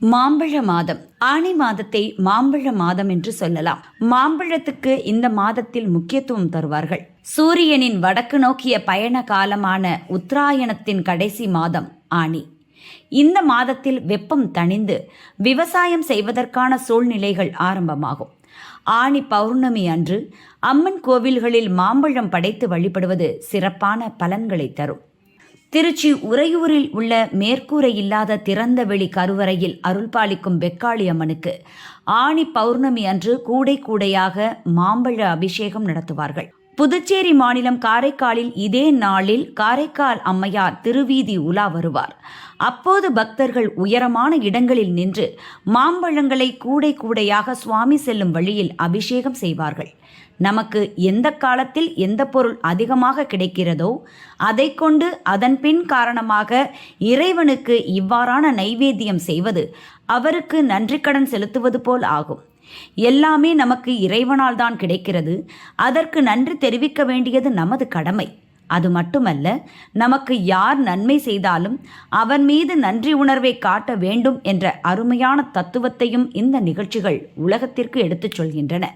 மாம்பழ மாதம். ஆனி மாதத்தை மாம்பழ மாதம் என்று சொல்லலாம். மாம்பழத்துக்கு இந்த மாதத்தில் முக்கியத்துவம் தருவார்கள். சூரியனின் வடக்கு நோக்கிய பயண காலமான உத்தராயணத்தின் கடைசி மாதம் ஆனி. இந்த மாதத்தில் வெப்பம் தணிந்து விவசாயம் செய்வதற்கான சூழ்நிலைகள் ஆரம்பமாகும். ஆனி பௌர்ணமி அன்று அம்மன் கோவில்களில் மாம்பழம் படைத்து வழிபடுவது சிறப்பான பலன்களை தரும். திருச்சி உறையூரில் உள்ள மேற்கூரை இல்லாத திறந்த வெளி கருவறையில் அருள்பாலிக்கும் வெக்காளி அம்மனுக்கு ஆனி பௌர்ணமி அன்று கூடை கூடையாக மாம்பழ அபிஷேகம் நடத்துவார்கள். புதுச்சேரி மாநிலம் காரைக்காலில் இதே நாளில் காரைக்கால் அம்மையார் திருவீதி உலா வருவார். அப்போது பக்தர்கள் உயரமான இடங்களில் நின்று மாம்பழங்களை கூடை கூடையாக சுவாமி செல்லும் வழியில் அபிஷேகம் செய்வார்கள். நமக்கு எந்த காலத்தில் எந்த பொருள் அதிகமாக கிடைக்கிறதோ அதை கொண்டு அதன் பின் காரணமாக இறைவனுக்கு இவ்வாறான நைவேத்தியம் செய்வது அவருக்கு நன்றிக்கடன் செலுத்துவது போல் ஆகும். எல்லாமே நமக்கு இறைவனால் தான் கிடைக்கிறது. அதற்கு நன்றி தெரிவிக்க வேண்டியது நமது கடமை. அது மட்டுமல்ல, நமக்கு யார் நன்மை செய்தாலும் அவன் மீது நன்றி உணர்வை காட்ட வேண்டும் என்ற அருமையான தத்துவத்தையும் இந்த நிகழ்ச்சிகள் உலகத்திற்கு எடுத்துச் சொல்கின்றன.